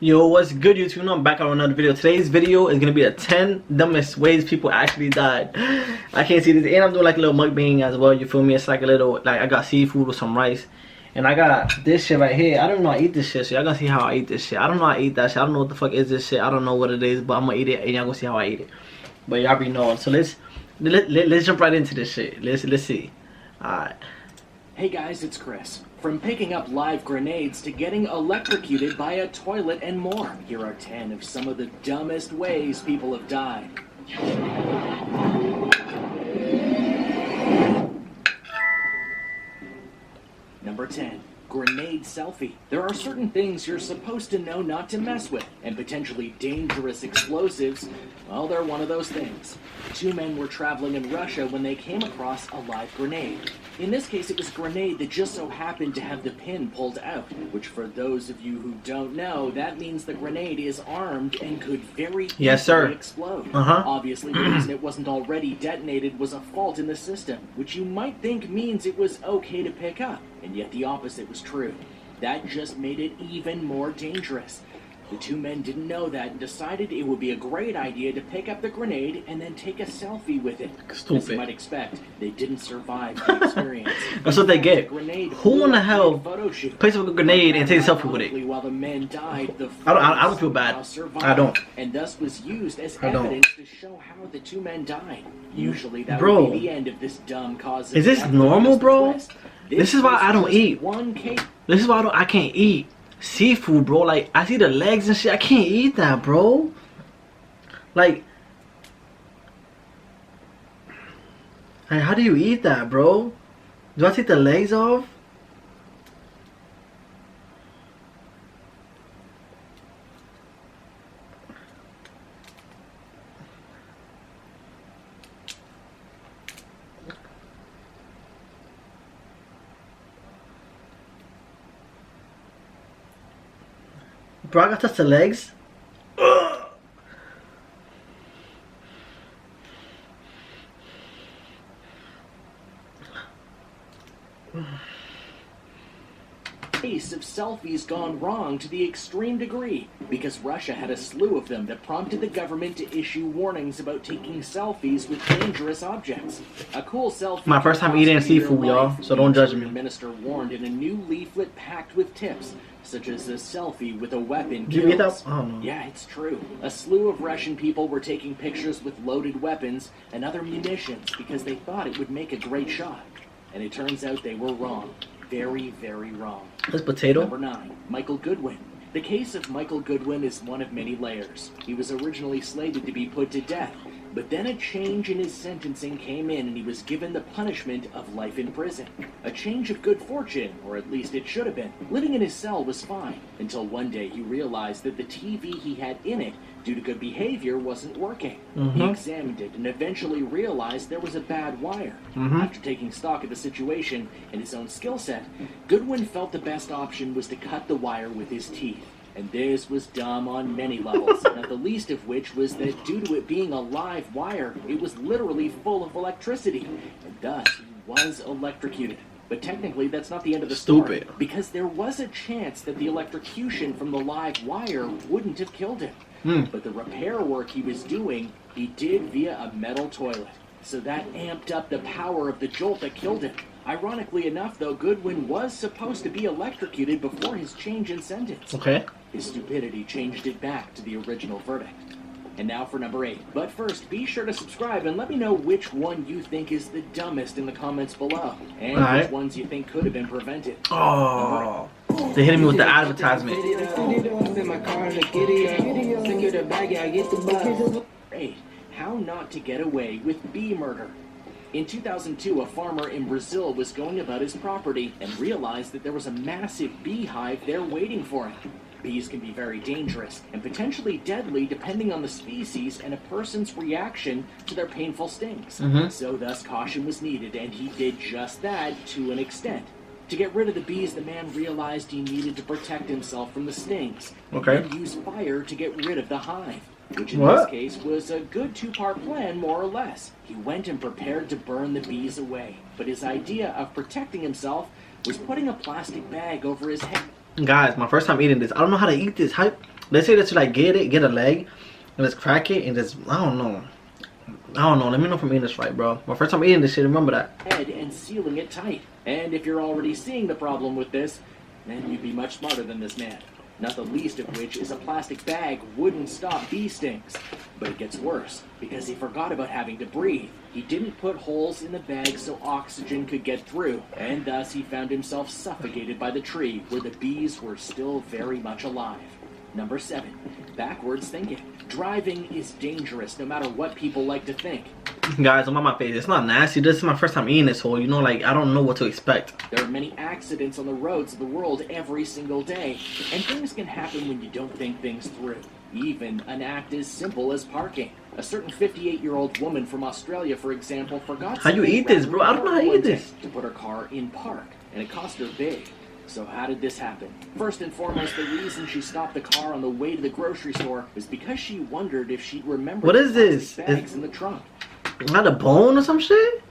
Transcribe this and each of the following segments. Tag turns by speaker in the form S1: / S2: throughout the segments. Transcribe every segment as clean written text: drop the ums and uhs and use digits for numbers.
S1: Yo, what's good, YouTube? I'm back on another video. Today's video is gonna be the 10 dumbest ways people actually died. I can't see this, and I'm doing like a little mukbang as well. You feel me? It's like a little, like I got seafood with some rice, and I got this shit right here. I don't know how to eat this shit, so y'all gonna see how I eat this shit. I don't know how to eat that shit. I don't know what the fuck is this shit. I don't know what it is, but I'm gonna eat it, and y'all gonna see how I eat it. But y'all already know. So let's jump right into this shit. Let's see. Alright.
S2: Hey guys, it's Chris. From picking up live grenades to getting electrocuted by a toilet and more, here are 10 of some of the dumbest ways people have died. Number 10. Grenade selfie. There are certain things you're supposed to know not to mess with, and potentially dangerous explosives, well, they're one of those things. Two men were traveling in Russia when they came across a live grenade. In this case, it was a grenade that just so happened to have the pin pulled out, which for those of you who don't know, that means the grenade is armed and could very easily explode. Obviously, the reason it wasn't already detonated was a fault in the system, which you might think means it was okay to pick up, and yet the opposite was true. That just made it even more dangerous. The two men didn't know that and decided it would be a great idea to pick up the grenade and then take a selfie with it.
S1: Stupid.
S2: As you might expect, they didn't survive the experience.
S1: That's what they get. Who in the hell plays with a grenade and takes a selfie with it?
S2: While the men died, the
S1: I don't feel bad.
S2: I don't. And thus was used as evidence to show how the two men died. Usually that would be the end of this dumb cause.
S1: Is this normal, bro? This is why I don't eat. This is why I can't eat seafood, bro. Like, I see the legs and shit. I can't eat that, bro. Like, how do you eat that, bro? Do I take the legs off? Bro, I gotta touch the legs.
S2: Case of selfies gone wrong to the extreme degree, because Russia had a slew of them that prompted the government to issue warnings about taking selfies with dangerous objects. A cool selfie.
S1: My first time eating seafood, y'all, so don't judge me.
S2: The minister warned in a new leaflet packed with tips, such as a selfie with a weapon kills.
S1: Did you get that? Oh, no.
S2: Yeah, it's true. A slew of Russian people were taking pictures with loaded weapons and other munitions because they thought it would make a great shot. And it turns out they were wrong. Very, very wrong.
S1: This potato.
S2: Number 9. Michael Goodwin. The case of Michael Goodwin is one of many layers. He was originally slated to be put to death, but then a change in his sentencing came in and he was given the punishment of life in prison. A change of good fortune, or at least it should have been. Living in his cell was fine, until one day he realized that the TV he had in it, due to good behavior, wasn't working. He examined it and eventually realized there was a bad wire. After taking stock of the situation and his own skill set, Goodwin felt the best option was to cut the wire with his teeth. And this was dumb on many levels, not the least of which was that due to it being a live wire, it was literally full of electricity, and thus he was electrocuted. But technically, that's not the end of the story, because there was a chance that the electrocution from the live wire wouldn't have killed him. But the repair work he was doing, he did via a metal toilet. So that amped up the power of the jolt that killed him. Ironically enough, though, Goodwin was supposed to be electrocuted before his change in sentence. His stupidity changed it back to the original verdict. And now for number 8. But first, be sure to subscribe and let me know which one you think is the dumbest in the comments below. And which ones you think could have been prevented.
S1: Oh, they hit me with the advertisement.
S2: 8. How not to get away with bee murder. In 2002, a farmer in Brazil was going about his property and realized that there was a massive beehive there waiting for him. Bees can be very dangerous and potentially deadly depending on the species and a person's reaction to their painful stings. So thus caution was needed, and he did just that to an extent. To get rid of the bees, the man realized he needed to protect himself from the stings and use fire to get rid of the hive. Which in this case was a good two-part plan, more or less. He went and prepared to burn the bees away, but his idea of protecting himself was putting a plastic bag over his head.
S1: Guys, my first time eating this. I don't know how to eat this. They say that to like get a leg, and just crack it, and just I don't know. Let me know if I'm eating this right, bro. My first time eating this shit, remember that.
S2: Head and sealing it tight. And if you're already seeing the problem with this, then you'd be much smarter than this man. Not the least of which is a plastic bag wouldn't stop bee stings. But it gets worse, because he forgot about having to breathe. He didn't put holes in the bag so oxygen could get through, and thus he found himself suffocated by the tree where the bees were still very much alive. Number 7, backwards thinking. Driving is dangerous no matter what people like to think.
S1: Guys, I'm on my face. It's not nasty. This is my first time eating this whole, you know, like, I don't know what to expect.
S2: There are many accidents on the roads of the world every single day, and things can happen when you don't think things through. Even an act as simple as parking. A certain 58-year-old woman from Australia, for example, forgot
S1: how you eat this, bro? I don't know how you eat this.
S2: To put her car in park, and it cost her big. So how did this happen? First and foremost, the reason she stopped the car on the way to the grocery store was because she wondered if she'd remember
S1: what is this?
S2: Bags in the trunk.
S1: Not a bone or some shit?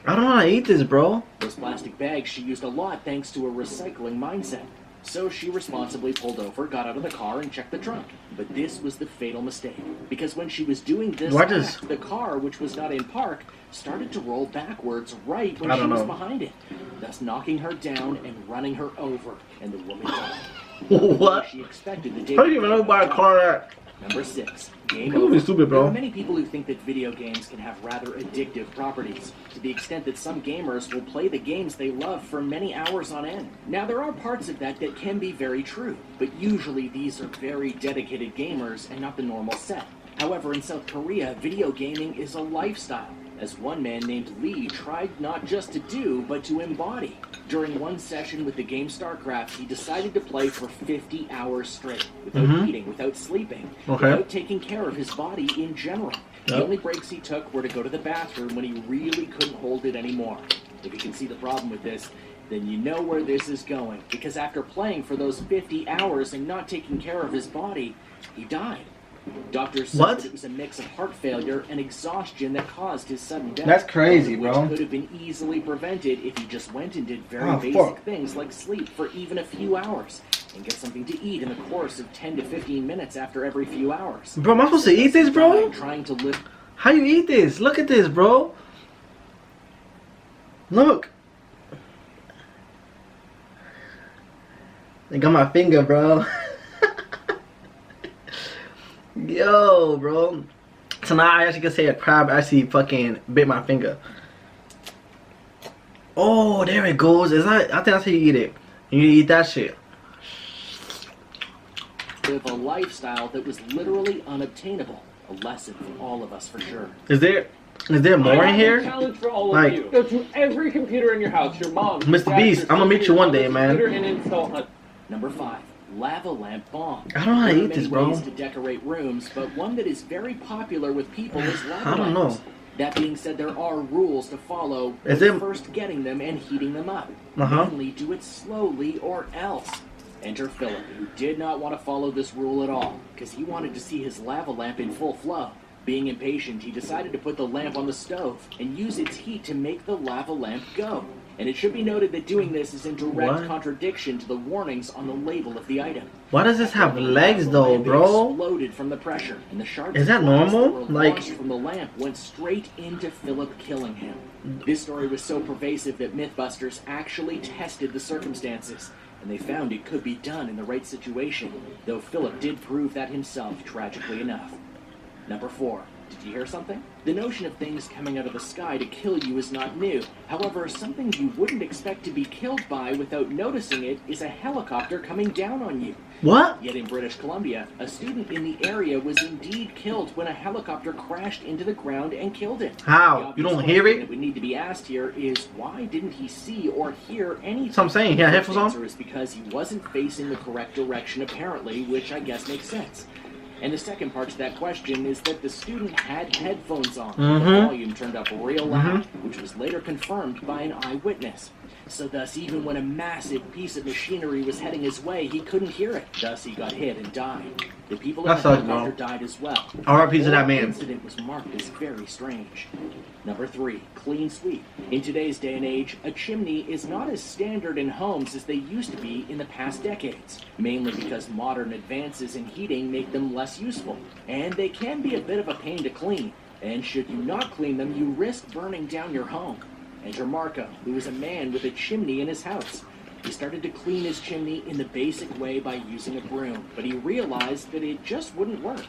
S1: I don't know how to eat this, bro.
S2: Those plastic bags she used a lot thanks to a recycling mindset. So she responsibly pulled over, got out of the car, and checked the trunk. But this was the fatal mistake. Because when she was doing this act, the car, which was not in park, started to roll backwards right when she was behind it, thus knocking her down and running her over, and the woman died.
S1: What?
S2: She expected the day.
S1: How do you even know buy a car that?
S2: Number 6. Game
S1: over. Be stupid, bro.
S2: There are many people who think that video games can have rather addictive properties, to the extent that some gamers will play the games they love for many hours on end. Now, there are parts of that can be very true, but usually these are very dedicated gamers and not the normal set. However, in South Korea, video gaming is a lifestyle, as one man named Lee tried not just to do, but to embody. During one session with the game StarCraft, he decided to play for 50 hours straight, without eating, without sleeping, without taking care of his body in general. The only breaks he took were to go to the bathroom when he really couldn't hold it anymore. If you can see the problem with this, then you know where this is going, because after playing for those 50 hours and not taking care of his body, he died. Doctors said that it was a mix of heart failure and exhaustion that caused his sudden death.
S1: That's crazy, bro.
S2: Which could have been easily prevented if he just went and did very basic things like sleep for even a few hours and get something to eat in the course of 10 to 15 minutes after every few hours.
S1: Bro, am I supposed to eat this, bro?
S2: Trying to live.
S1: How you eat this? Look at this, bro. Look. I got my finger, bro. Yo, bro. So now I actually can say a crab actually fucking bit my finger. Oh, there it goes. Is that? I think that's how you eat it. You eat that shit.
S2: Live a lifestyle that was literally unobtainable. A lesson for all of us, for sure.
S1: Is there more in here?
S3: Challenge for all of you. Go to every computer in your house. Your mom,
S1: Mr. Beast, I'm gonna meet you one day, man.
S2: Number 5. Lava lamp bomb.
S1: I don't know how to eat this, bro.
S2: There are many ways to decorate rooms, but one that is very popular with people is lava
S1: I don't
S2: lamps.
S1: know.
S2: That being said, there are rules to follow when first getting them and heating them up. Mainly do it slowly or else. Enter Philip, who did not want to follow this rule at all, because he wanted to see his lava lamp in full flow. Being impatient, he decided to put the lamp on the stove and use its heat to make the lava lamp go. And it should be noted that doing this is in direct contradiction to the warnings on the label of the item.
S1: Why does this have legs though, bro?
S2: Exploded from the pressure, and the shards
S1: is that normal? Like
S2: from the lamp went straight into Philip, killing him. This story was so pervasive that Mythbusters actually tested the circumstances, and they found it could be done in the right situation, though Philip did prove that himself, tragically enough. Number 4. Did you hear something? The notion of things coming out of the sky to kill you is not new. However, something you wouldn't expect to be killed by without noticing it is a helicopter coming down on you.
S1: What?
S2: Yet in British Columbia, a student in the area was indeed killed when a helicopter crashed into the ground and killed him.
S1: How? You don't hear it?
S2: That would need to be asked here is why didn't he see or hear anything?
S1: So I'm saying, yeah, headphones on?
S2: The answer is because he wasn't facing the correct direction apparently, which I guess makes sense. And the second part to that question is that the student had headphones on. The volume turned up real loud, which was later confirmed by an eyewitness. So thus, even when a massive piece of machinery was heading his way, he couldn't hear it. Thus, he got hit and died. The people in
S1: That
S2: the
S1: sucks, bro.
S2: helicopter died as well.
S1: R.I.P. to
S2: The
S1: that
S2: whole
S1: man.
S2: incident was marked as very strange. Number 3, clean sweep. In today's day and age, a chimney is not as standard in homes as they used to be in the past decades, mainly because modern advances in heating make them less useful, and they can be a bit of a pain to clean, and should you not clean them, you risk burning down your home. Enter Marco, who is a man with a chimney in his house. He started to clean his chimney in the basic way by using a broom, but he realized that it just wouldn't work.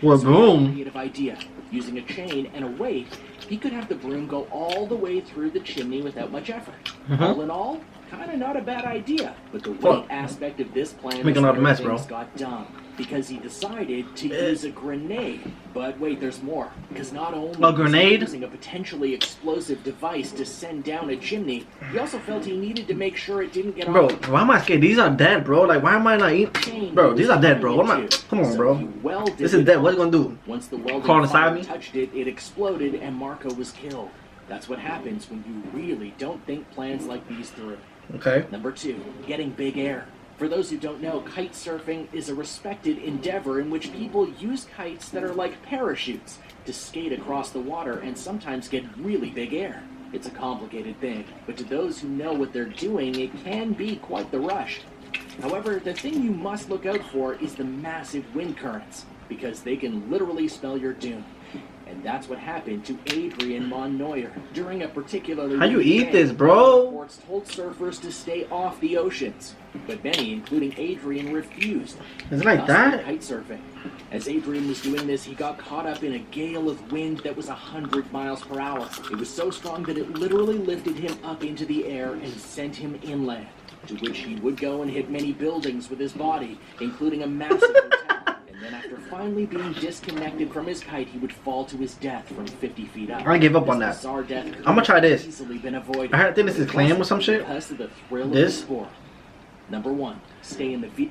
S1: What
S2: So he had a
S1: broom?
S2: creative idea. Using a chain and a weight, he could have the broom go all the way through the chimney without much effort. All in all, kind of not a bad idea. But the weight
S1: Fuck.
S2: aspect of this plan
S1: Making a lot of
S2: where
S1: mess, bro.
S2: things got dumb. Because he decided to use a grenade. But wait, there's more. Because not only
S1: A grenade?
S2: was he using a potentially explosive device to send down a chimney, he also felt he needed to make sure it didn't get
S1: Bro,
S2: off.
S1: why am I scared? These are dead, bro. Like, why am I not eating? Bro, these are dead, bro. What am I? Come on, bro. This is dead. What's it gonna do?
S2: Once the welding
S1: Crawl inside
S2: fire
S1: me?
S2: touched it, it exploded and Marco was killed. That's what happens when you really don't think plans like these through.
S1: Okay.
S2: Number 2, getting big air. For those who don't know, kite surfing is a respected endeavor in which people use kites that are like parachutes to skate across the water and sometimes get really big air. It's a complicated thing, but to those who know what they're doing, it can be quite the rush. However, the thing you must look out for is the massive wind currents, because they can literally spell your doom. And that's what happened to Adrian Monnoyer during a particularly...
S1: How you
S2: windy
S1: eat
S2: day.
S1: this, bro?
S2: Reports told surfers to stay off the oceans, but many, including Adrian, refused.
S1: Is it like
S2: Thus,
S1: that?
S2: Kite surfing. As Adrian was doing this, he got caught up in a gale of wind that was 100 miles per hour. It was so strong that it literally lifted him up into the air and sent him inland, to which he would go and hit many buildings with his body, including a massive hotel. And then after finally being disconnected from his kite, he would fall to his death from 50 feet up.
S1: I give up on
S2: This
S1: that.
S2: bizarre death could
S1: I'ma try this.
S2: have easily been avoided.
S1: I think this is clam or some shit.
S2: Because of the thrill of
S1: This?
S2: the sport. Number 1, stay in the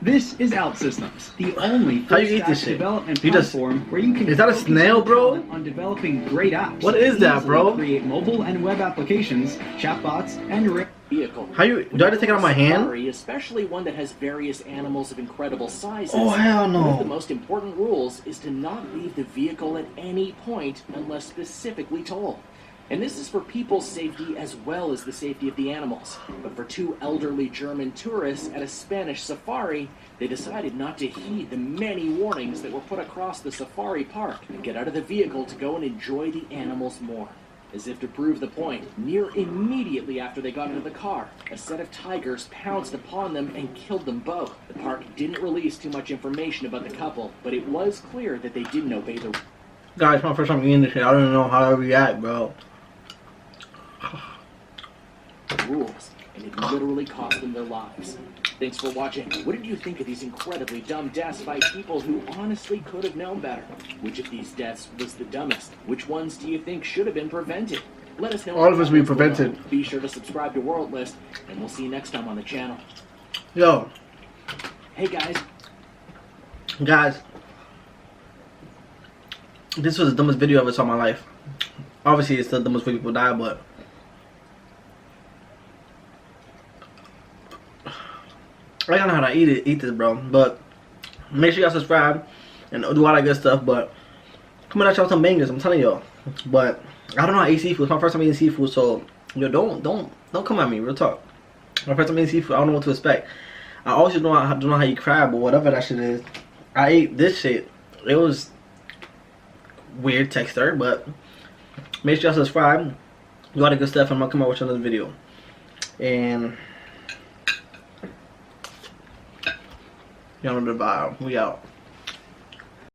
S4: This is Out Systems, the only
S1: How you eat
S4: full-stack
S1: this shit?
S4: development
S1: You just-
S4: platform where you can
S1: Is that a
S4: focus
S1: snail,
S4: your
S1: bro?
S4: talent on developing great apps.
S1: What is that,
S4: Easily
S1: bro?
S4: Create mobile and web applications, chatbots, and
S2: vehicle.
S1: How you? Do I have to take it out of my hand?
S2: Safari, especially one that has various animals of incredible sizes.
S1: Oh, hell no.
S2: One of the most important rules is to not leave the vehicle at any point unless specifically told. And this is for people's safety as well as the safety of the animals. But for 2 elderly German tourists at a Spanish safari, they decided not to heed the many warnings that were put across the safari park and get out of the vehicle to go and enjoy the animals more. As if to prove the point, near immediately after they got into the car, a set of tigers pounced upon them and killed them both. The park didn't release too much information about the couple, but it was clear that they didn't obey the
S1: Guys, my first time eating this shit. I don't even know how to react, bro.
S2: rules, and it literally cost them their lives. Thanks for watching. What did you think of these incredibly dumb deaths by people who honestly could have known better? Which of these deaths was the dumbest? Which ones do you think should have been prevented? Let us know.
S1: All of us
S2: in the
S1: be
S2: comments below.
S1: prevented.
S2: Be sure to subscribe to World List, and we'll see you next time on the channel.
S1: Yo,
S2: Hey guys,
S1: this was the dumbest video I ever saw in my life. Obviously, it's the dumbest way people die, but I don't know how to eat this, bro. But make sure y'all subscribe and do all that good stuff. But coming at y'all some bangers, I'm telling y'all. But I don't know how to eat seafood. It's my first time eating seafood, so yo, don't come at me. Real talk. My first time eating seafood, I don't know what to expect. I also don't know how you eat crab or whatever that shit is. I ate this shit. It was weird texture, but make sure y'all subscribe. Do all the good stuff, and I'm gonna come out with another video. And y'all know the vibe. We out.